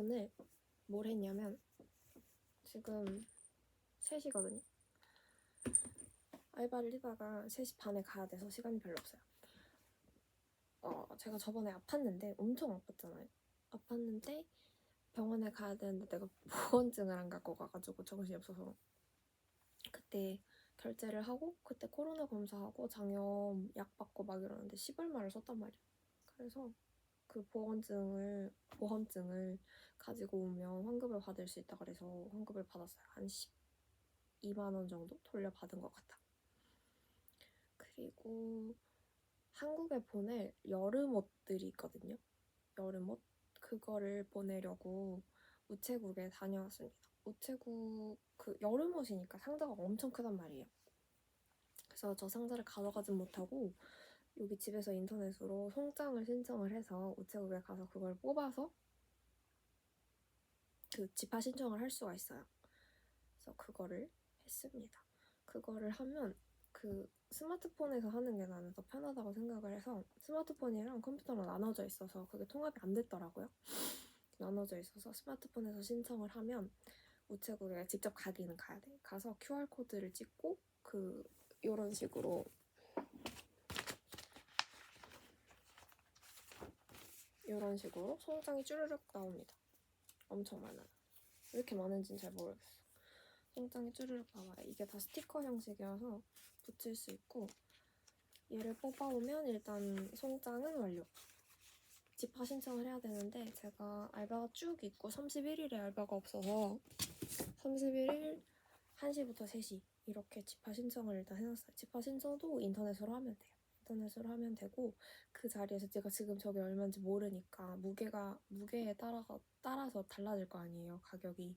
오늘 뭘 했냐면 지금 3시거든요. 알바를 뛰다가 3시 반에 가야 돼서 시간이 별로 없어요. 제가 저번에 아팠는데 엄청 아팠잖아요. 아팠는데 병원에 가야 되는데 내가 보건증을 안 갖고 가가지고 정신이 없어서 그때 결제를 하고 그때 코로나 검사하고 장염 약 받고 막 이러는데 10얼마를 썼단 말이에요. 그래서 그 보험증을 가지고 오면 환급을 받을 수 있다 그래서 환급을 받았어요. 한 12만 원 정도 돌려받은 것 같아. 그리고 한국에 보낼 여름 옷들이 있거든요. 여름 옷? 그거를 보내려고 우체국에 다녀왔습니다. 우체국 그 여름 옷이니까 상자가 엄청 크단 말이에요. 그래서 저 상자를 가져가진 못하고 여기 집에서 인터넷으로 송장을 신청을 해서 우체국에 가서 그걸 뽑아서 그 집화 신청을 할 수가 있어요. 그래서 그거를 했습니다. 그거를 하면 그 스마트폰에서 하는 게 나는 더 편하다고 생각을 해서 스마트폰이랑 컴퓨터랑 나눠져 있어서 그게 통합이 안 됐더라고요. 나눠져 있어서 스마트폰에서 신청을 하면 우체국에 직접 가기는 가야 돼. 가서 QR코드를 찍고 이런 식으로 송장이 쭈르륵 나옵니다. 엄청 많아요. 왜 이렇게 많은지는 잘 모르겠어. 송장이 쭈르륵 나와요. 이게 다 스티커 형식이어서 붙일 수 있고 얘를 뽑아오면 일단 송장은 완료. 집화 신청을 해야 되는데 제가 알바가 쭉 있고 31일에 알바가 없어서 31일 1시부터 3시 이렇게 집화 신청을 일단 해놨어요. 집화 신청도 인터넷으로 하면 돼요. 인터넷으로 하면 되고 그 자리에서 제가 지금 저게 얼마인지 모르니까 무게에 따라서 달라질 거 아니에요, 가격이.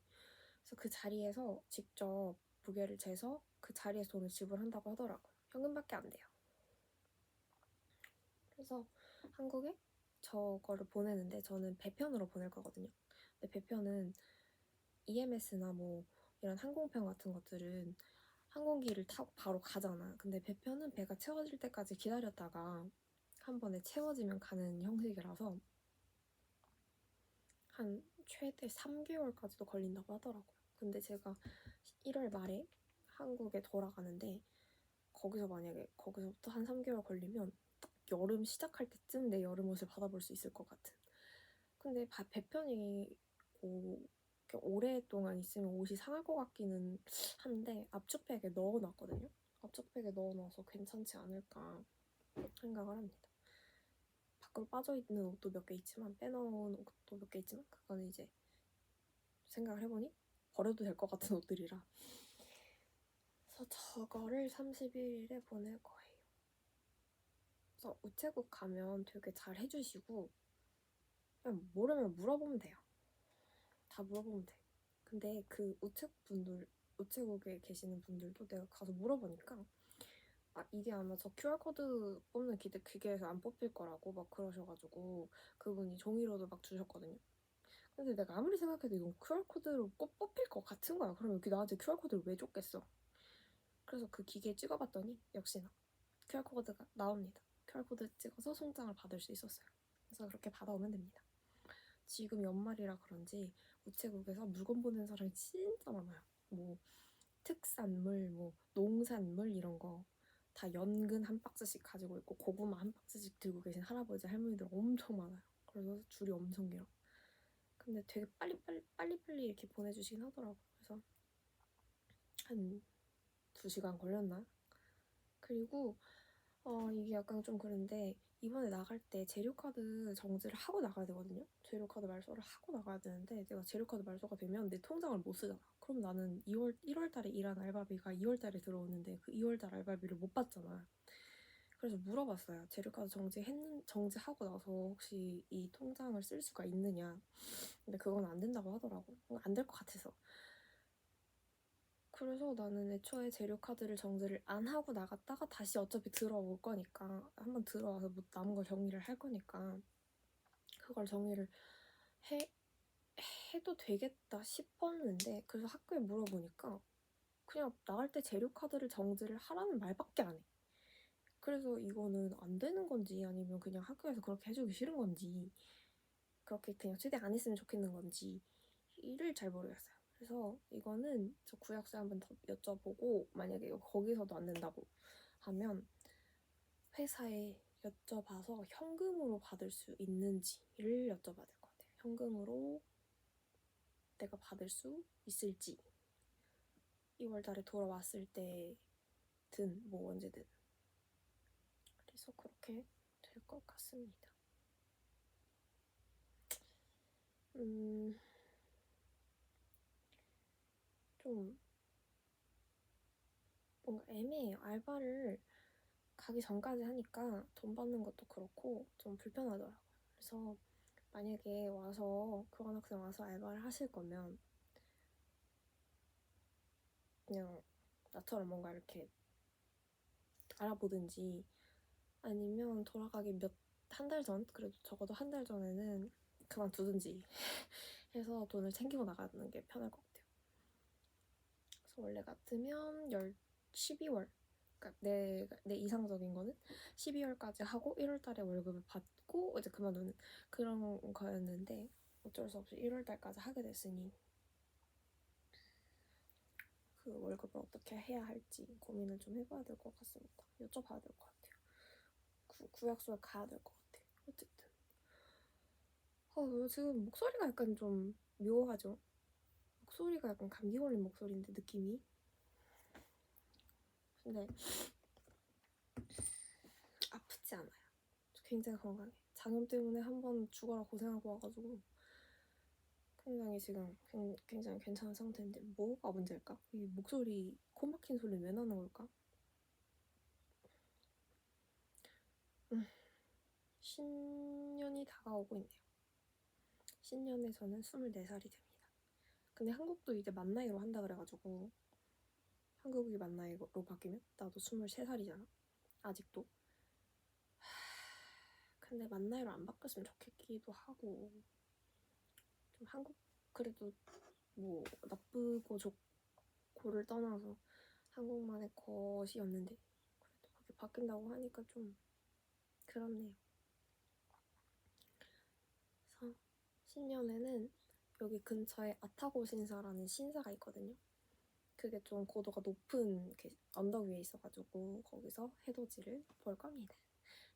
그래서 그 자리에서 직접 무게를 재서 그 자리에서 돈을 지불한다고 하더라고요. 현금밖에 안 돼요. 그래서 한국에 저거를 보내는데 저는 배편으로 보낼 거거든요. 근데 배편은 EMS나 뭐 이런 항공편 같은 것들은 항공기를 타고 바로 가잖아. 근데 배편은 배가 채워질 때까지 기다렸다가 한 번에 채워지면 가는 형식이라서 한 최대 3개월까지도 걸린다고 하더라고요. 근데 제가 1월 말에 한국에 돌아가는데 거기서부터 한 3개월 걸리면 딱 여름 시작할 때쯤 내 여름 옷을 받아볼 수 있을 것 같은. 근데 배편이 오랫동안 있으면 옷이 상할 것 같기는 한데 압축팩에 넣어놨거든요. 압축팩에 넣어놔서 괜찮지 않을까 생각을 합니다. 밖으로 빠져있는 옷도 몇 개 있지만 빼놓은 옷도 몇 개 있지만 그거는 이제 생각을 해보니 버려도 될 것 같은 옷들이라 그래서 저거를 31일에 보낼 거예요. 그래서 우체국 가면 되게 잘 해주시고 그냥 모르면 물어보면 돼요. 다 물어보면 돼. 근데 그 우체국에 계시는 분들도 내가 가서 물어보니까 이게 아마 저 QR코드 뽑는 기계에서 안 뽑힐 거라고 막 그러셔가지고 그분이 종이로도 막 주셨거든요. 근데 내가 아무리 생각해도 이건 QR코드로 꼭 뽑힐 것 같은 거야. 그럼 여기 나한테 QR코드를 왜 줬겠어? 그래서 그 기계에 찍어봤더니 역시나 QR코드가 나옵니다. QR코드 찍어서 송장을 받을 수 있었어요. 그래서 그렇게 받아오면 됩니다. 지금 연말이라 그런지 우체국에서 물건 보내는 사람이 진짜 많아요. 뭐 특산물, 뭐 농산물 이런 거 다 연근 한 박스씩 가지고 있고 고구마 한 박스씩 들고 계신 할아버지 할머니들 엄청 많아요. 그래서 줄이 엄청 길어. 근데 되게 빨리빨리 이렇게 보내주시긴 하더라고요. 그래서 한 2시간 걸렸나? 그리고 이게 약간 좀 그런데 이번에 나갈 때 재료카드 정지를 하고 나가야 되거든요. 재료카드 말소를 하고 나가야 되는데 내가 재료카드 말소가 되면 내 통장을 못 쓰잖아. 그럼 나는 1월 달에 일한 알바비가 2월 달에 들어오는데 그 2월 달 알바비를 못 받잖아. 그래서 물어봤어요. 재료카드 정지하고 나서 혹시 이 통장을 쓸 수가 있느냐. 근데 그건 안 된다고 하더라고. 안 될 것 같아서. 그래서 나는 애초에 재료카드를 정지를 안 하고 나갔다가 다시 어차피 들어올 거니까 한번 들어와서 뭐 남은 걸 정리를 할 거니까 그걸 정리를 해도 되겠다 싶었는데 그래서 학교에 물어보니까 그냥 나갈 때 재료카드를 정지를 하라는 말밖에 안 해. 그래서 이거는 안 되는 건지 아니면 그냥 학교에서 그렇게 해주기 싫은 건지 그렇게 그냥 최대한 안 했으면 좋겠는 건지 이를 잘 모르겠어요. 그래서 이거는 저 구약수에 한번 더 여쭤보고 만약에 거기서도 안 된다고 하면 회사에 여쭤봐서 현금으로 받을 수 있는지를 여쭤봐야 될 것 같아요. 현금으로 내가 받을 수 있을지 2월 달에 돌아왔을 때든 뭐 언제든 그래서 그렇게 될 것 같습니다. 좀 뭔가 애매해요. 알바를 가기 전까지 하니까 돈 받는 것도 그렇고 좀 불편하더라고요. 그래서 만약에 와서 교환학생 와서 알바를 하실 거면 그냥 나처럼 뭔가 이렇게 알아보든지 아니면 돌아가기 한 달 전, 그래도 적어도 한 달 전에는 그만두든지 해서 돈을 챙기고 나가는 게 편할 것 같아요. 그래서 원래 같으면 12월, 그러니까 내 이상적인 거는 12월까지 하고 1월 달에 월급을 받고 이제 그만두는 그런 거였는데 어쩔 수 없이 1월 달까지 하게 됐으니 그 월급을 어떻게 해야 할지 고민을 좀 해봐야 될 것 같습니다. 여쭤봐야 될 것 같아요. 구약소에 가야 될 것 같아요. 어쨌든 지금 목소리가 약간 좀 묘하죠? 목소리가 약간 감기 걸린 목소리인데 느낌이 근데 아프지 않아요. 굉장히 건강해. 장염 때문에 한번 죽어라 고생하고 와가지고 굉장히 지금 굉장히 괜찮은 상태인데 뭐가 문제일까? 이 목소리 코 막힌 소리는 왜 나는 걸까? 신년이 다가오고 있네요. 신년에 저는 24살이 됩니다. 근데 한국도 이제 만 나이로 한다 그래가지고 한국이 만 나이로 바뀌면 나도 23살이잖아. 아직도. 근데 만 나이로 안 바뀌었으면 좋겠기도 하고 좀 한국 그래도 뭐 나쁘고 좋고를 떠나서 한국만의 것이었는데 그래도 그렇게 바뀐다고 하니까 좀 그렇네요. 그래서 신년에는 여기 근처에 아타고 신사라는 신사가 있거든요. 그게 좀 고도가 높은 언덕 위에 있어가지고 거기서 해돋이를 볼 겁니다.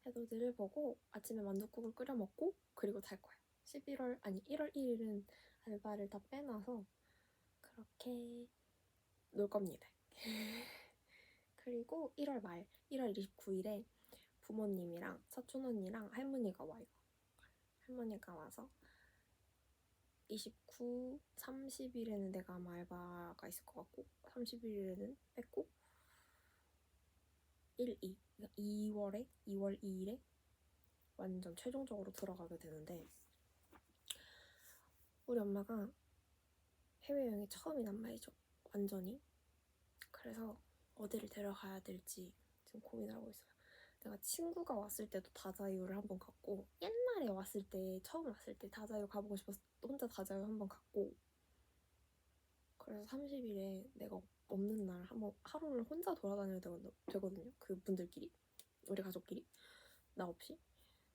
해돋이를 보고 아침에 만둣국을 끓여 먹고 그리고 잘 거예요. 1월 1일은 알바를 다 빼놔서 그렇게 놀 겁니다. 그리고 1월 29일에 부모님이랑 사촌 언니랑 할머니가 와요. 할머니가 와서 29, 30일에는 내가 아마 알바가 있을 것 같고 31일에는 뺐고 2월 2일에 완전 최종적으로 들어가게 되는데 우리 엄마가 해외여행이 처음이란 말이죠. 완전히. 그래서 어디를 데려가야 될지 지금 고민을 하고 있어요. 내가 친구가 왔을 때도 다자유를 한번 갔고 옛날에 처음 왔을 때 다자유 가보고 싶어서 혼자 다자유 한번 갔고 그래서 30일에 내가 없는 날 한번 하루를 혼자 돌아다녀야 되거든요. 그분들끼리 우리 가족끼리 나 없이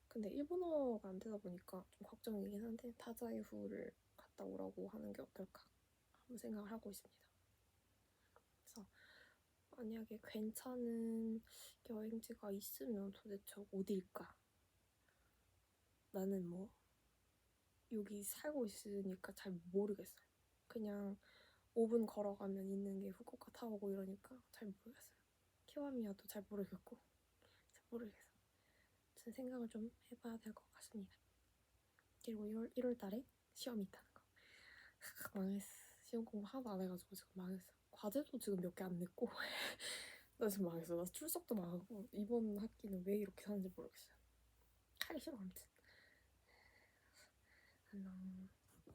근데 일본어가 안 되다 보니까 좀 걱정이긴 한데 다자이후를 갔다 오라고 하는 게 어떨까 한번 생각을 하고 있습니다. 그래서 만약에 괜찮은 여행지가 있으면 도대체 어디일까? 나는 뭐 여기 살고 있으니까 잘 모르겠어요. 그냥 5분 걸어가면 있는 게 후쿠오카 타오고 이러니까 잘 모르겠어요. 키와미야도 잘 모르겠고 잘 모르겠어요. 무슨 생각을 좀 해봐야 될 것 같습니다. 그리고 1월 달에 시험이 있다는 거. 망했어. 시험 공부 하나도 안 해가지고 지금 망했어. 과제도 지금 몇 개 안 냈고 나 지금 망했어. 나 출석도 망하고 이번 학기는 왜 이렇게 사는지 모르겠어요. 하기 싫어 아무튼. 안녕.